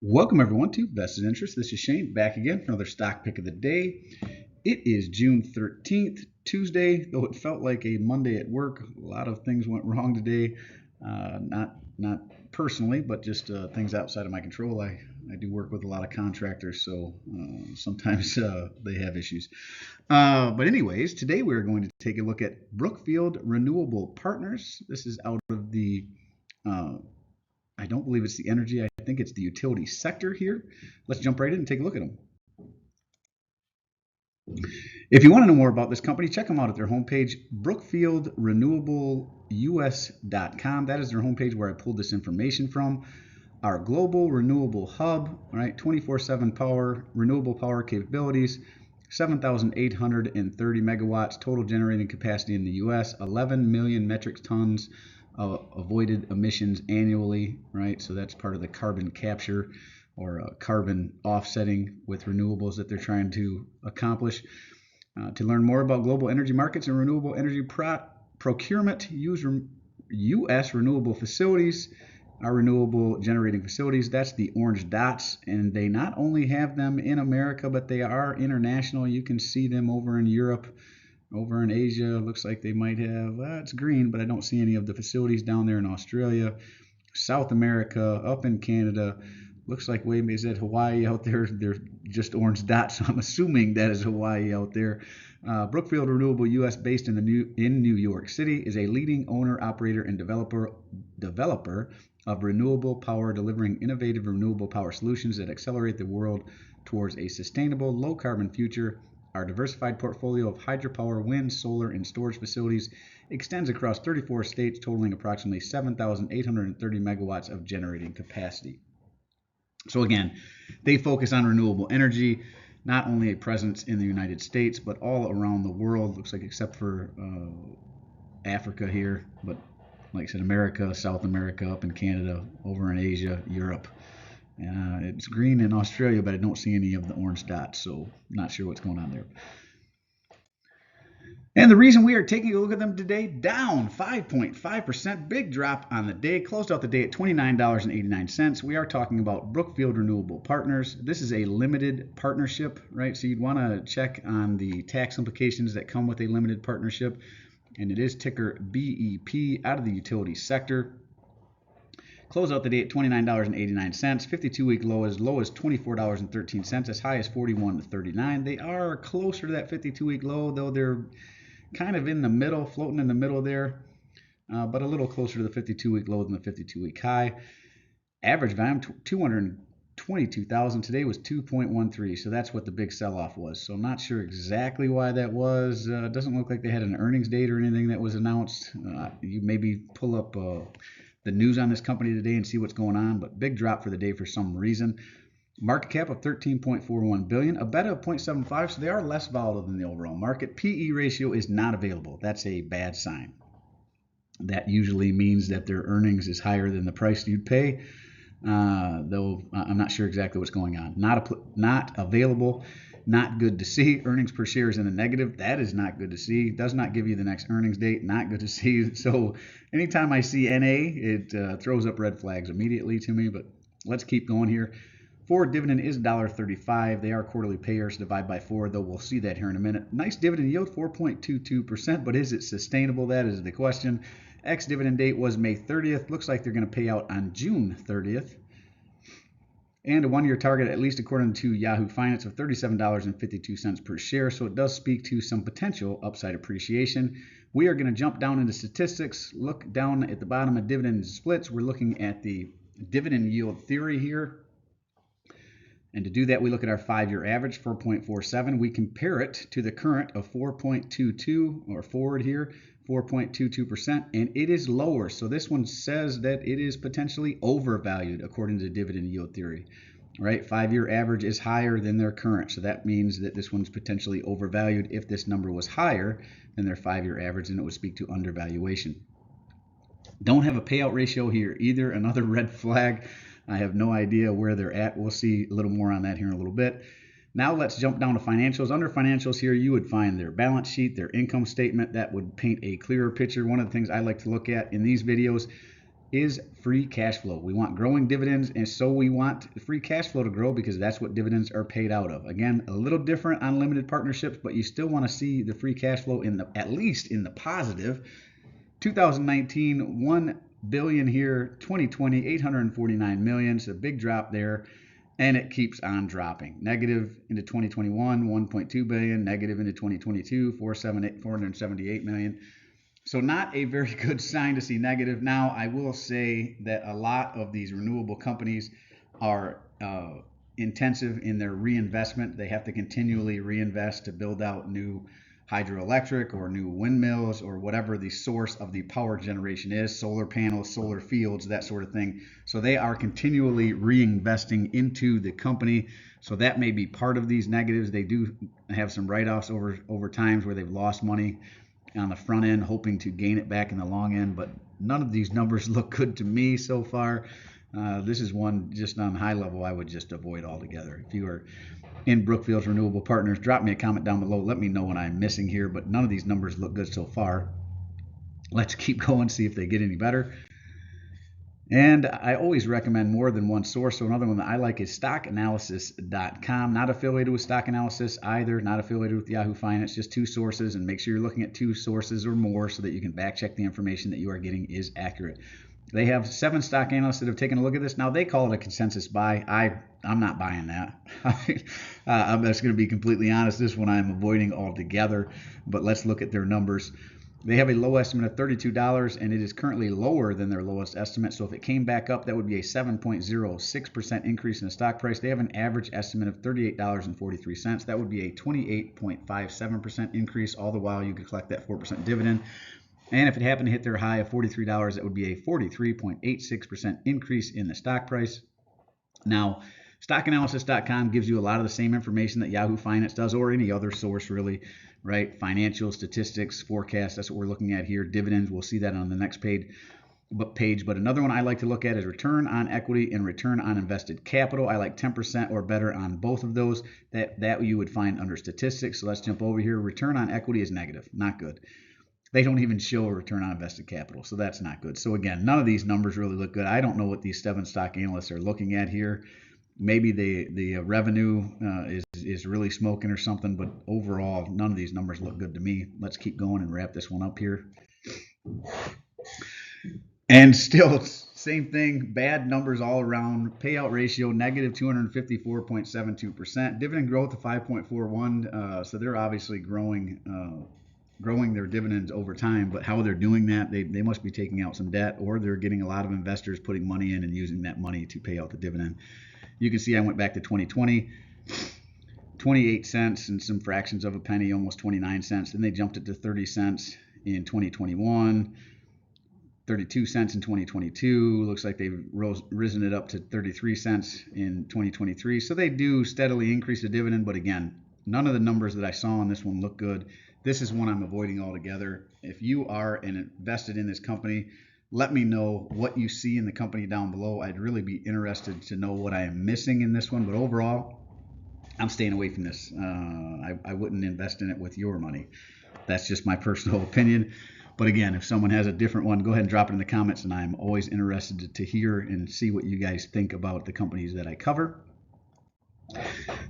Welcome everyone to Vested Interest. This is Shane back again for another stock pick of the day. It is June 13th, Tuesday, though it felt like a Monday at work. A lot of things went wrong today. Not personally, but just things outside of my control. I do work with a lot of contractors, so sometimes they have issues. But anyways, today we're going to take a look at Brookfield Renewable Partners. This is out of the I don't believe it's the energy. I think it's the utility sector here. Let's jump right in and take a look at them. If you want to know more about this company, check them out at their homepage, brookfieldrenewableus.com. That is their homepage where I pulled this information from. Our global renewable hub, right? 24/7 power, renewable power capabilities, 7,830 megawatts total generating capacity in the U.S., 11 million metric tons avoided emissions annually, right? So that's part of the carbon capture or carbon offsetting with renewables that they're trying to accomplish. To learn more about global energy markets and renewable energy procurement, use U.S. renewable facilities, our renewable generating facilities. That's the orange dots, and they not only have them in America, but they are international. You can see them over in Europe. Over in Asia, looks like they might have, it's green, but I don't see any of the facilities down there in Australia. South America, up in Canada, looks like maybe is that Hawaii out there? They're just orange dots, so I'm assuming that is Hawaii out there. Brookfield Renewable U.S. based in New York City is a leading owner, operator, and developer of renewable power, delivering innovative renewable power solutions that accelerate the world towards a sustainable, low-carbon future. Our diversified portfolio of hydropower, wind, solar, and storage facilities extends across 34 states, totaling approximately 7,830 megawatts of generating capacity. So again, they focus on renewable energy, not only a presence in the United States, but all around the world. Looks like except for Africa here, but like I said, America, South America, up in Canada, over in Asia, Europe. It's green in Australia, but I don't see any of the orange dots, so not sure what's going on there. And the reason we are taking a look at them today, down 5.5%, big drop on the day, closed out the day at $29.89. We are talking about Brookfield Renewable Partners. This is a limited partnership, right? So you'd want to check on the tax implications that come with a limited partnership, and it is ticker BEP out of the utility sector. Close out the day at $29.89. 52-week low as $24.13, as high as $41.39. They are closer to that 52-week low, though they're kind of in the middle, floating in the middle there, but a little closer to the 52-week low than the 52-week high. Average volume 222,000. Today was 2.13, so that's what the big sell-off was. So I'm not sure exactly why that was. It doesn't look like they had an earnings date or anything that was announced. You maybe pull up the news on this company today and see what's going on, but big drop for the day for some reason. Market cap of 13.41 billion, a beta of 0.75, so they are less volatile than the overall market. PE ratio is not available. That's a bad sign. That usually means that their earnings is higher than the price you'd pay, though I'm not sure exactly what's going on. Not available. Not good to see. Earnings per share is in the negative. That is not good to see. Does not give you the next earnings date. Not good to see. So anytime I see NA, it throws up red flags immediately to me. But let's keep going here. Forward dividend is $1.35. They are quarterly payers. Divide by 4, though we'll see that here in a minute. Nice dividend yield, 4.22%. But is it sustainable? That is the question. Ex-dividend date was May 30th. Looks like they're going to pay out on June 30th. And a one-year target, at least according to Yahoo Finance, of $37.52 per share. So it does speak to some potential upside appreciation. We are going to jump down into statistics, look down at the bottom of dividend splits. We're looking at the dividend yield theory here. And to do that, we look at our 5-year average, 4.47. We compare it to the current of 4.22, or forward here, 4.22%, and it is lower. So this one says that it is potentially overvalued according to dividend yield theory, right? 5-year average is higher than their current. So that means that this one's potentially overvalued. If this number was higher than their 5-year average, then it would speak to undervaluation. Don't have a payout ratio here either, another red flag. I have no idea where they're at. We'll see a little more on that here in a little bit. Now let's jump down to financials. Under financials here, you would find their balance sheet, their income statement. That would paint a clearer picture. One of the things I like to look at in these videos, is free cash flow. We want growing dividends, and so we want free cash flow to grow because that's what dividends are paid out of. Again, a little different on limited partnerships, but you still want to see the free cash flow in the at least in the positive. 2019, 1 billion here. 2020, 849 million. So a big drop there, and it keeps on dropping. Negative into 2021, 1.2 billion. Negative into 2022, 478 million. So not a very good sign to see negative. Now, I will say that a lot of these renewable companies are intensive in their reinvestment. They have to continually reinvest to build out new hydroelectric or new windmills or whatever the source of the power generation is, solar panels, solar fields, that sort of thing. So they are continually reinvesting into the company. So that may be part of these negatives. They do have some write-offs over times where they've lost money on the front end, hoping to gain it back in the long end, but none of these numbers look good to me so far. This is one just on high level I would just avoid altogether. If you are in Brookfield's Renewable Partners, drop me a comment down below. Let me know what I'm missing here, but none of these numbers look good so far. Let's keep going, see if they get any better. And I always recommend more than one source. So another one that I like is stockanalysis.com. Not affiliated with Stock Analysis either, not affiliated with Yahoo Finance, just two sources. And make sure you're looking at two sources or more so that you can back check the information that you are getting is accurate. They have 7 stock analysts that have taken a look at this. Now, they call it a consensus buy. I'm not buying that. I'm just going to be completely honest. This one I'm avoiding altogether. But let's look at their numbers. They have a low estimate of $32, and it is currently lower than their lowest estimate. So if it came back up, that would be a 7.06% increase in the stock price. They have an average estimate of $38.43. That would be a 28.57% increase. All the while, you could collect that 4% dividend. And if it happened to hit their high of $43, that would be a 43.86% increase in the stock price. Now, stockanalysis.com gives you a lot of the same information that Yahoo Finance does, or any other source really, right? Financial statistics, forecasts, that's what we're looking at here. Dividends, we'll see that on the next page. But another one I like to look at is return on equity and return on invested capital. I like 10% or better on both of those. That you would find under statistics. So let's jump over here. Return on equity is negative, not good. They don't even show a return on invested capital, so that's not good. So again, none of these numbers really look good. I don't know what these 7 stock analysts are looking at here. Maybe the revenue is really smoking or something, but overall, none of these numbers look good to me. Let's keep going and wrap this one up here. And still, same thing, bad numbers all around. Payout ratio, negative 254.72%. Dividend growth of 5.41. So they're obviously growing their dividends over time, but how they're doing that, they must be taking out some debt, or they're getting a lot of investors putting money in and using that money to pay out the dividend. You can see I went back to 2020, 28 cents and some fractions of a penny, almost 29 cents. Then they jumped it to 30 cents in 2021, 32 cents in 2022. Looks like they've risen it up to 33 cents in 2023. So they do steadily increase the dividend, but again, none of the numbers that I saw on this one look good. This is one I'm avoiding altogether. If you are invested in this company, let me know what you see in the company down below. I'd really be interested to know what I am missing in this one. But overall, I'm staying away from this. I wouldn't invest in it with your money. That's just my personal opinion. But again, if someone has a different one, go ahead and drop it in the comments. And I'm always interested to hear and see what you guys think about the companies that I cover.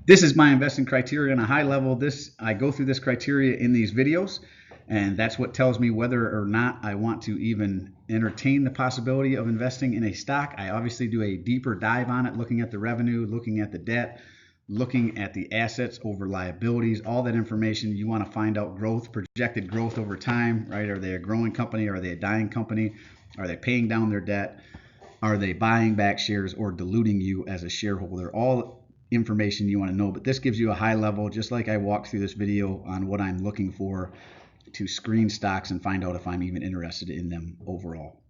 This is my investing criteria on a high level. I go through this criteria in these videos, and that's what tells me whether or not I want to even entertain the possibility of investing in a stock. I obviously do a deeper dive on it, looking at the revenue, looking at the debt, looking at the assets over liabilities, all that information. You want to find out growth, projected growth over time, right? Are they a growing company? Are they a dying company? Are they paying down their debt? Are they buying back shares or diluting you as a shareholder? All information you want to know, but this gives you a high level, just like I walked through this video on what I'm looking for to screen stocks and find out if I'm even interested in them overall.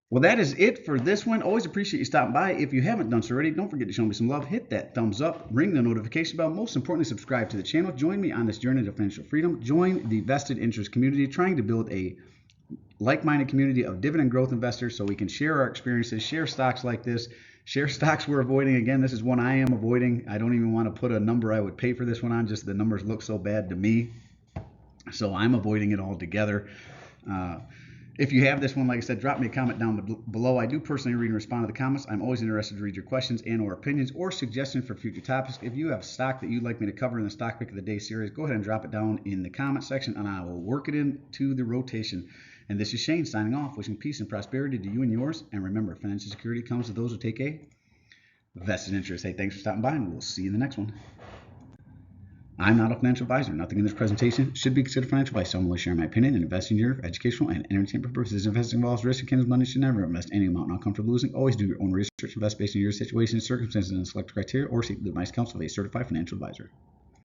Well, that is it for this one. Always appreciate you stopping by. If you haven't done so already, don't forget to show me some love. Hit that thumbs up, ring the notification bell. Most importantly, subscribe to the channel. Join me on this journey to financial freedom. Join the vested interest community, trying to build a like-minded community of dividend growth investors so we can share our experiences, share stocks like this, share stocks we're avoiding. Again, this is one I am avoiding. I don't even want to put a number I would pay for this one on, just the numbers look so bad to me. So I'm avoiding it altogether. If you have this one, like I said, drop me a comment down below. I do personally read and respond to the comments. I'm always interested to read your questions and or opinions or suggestions for future topics. If you have stock that you'd like me to cover in the Stock Pick of the Day series, go ahead and drop it down in the comment section, and I will work it into the rotation. And this is Shane signing off, wishing peace and prosperity to you and yours. And remember, financial security comes to those who take a vested interest. Hey, thanks for stopping by, and we'll see you in the next one. I'm not a financial advisor. Nothing in this presentation should be considered financial advice. So I'm only sharing my opinion and investing in your educational and entertainment purposes. Investing involves risk, and Ken's money should never invest any amount not comfortable losing. Always do your own research. Invest based on your situation, circumstances, and select criteria, or seek the advice counsel of a certified financial advisor.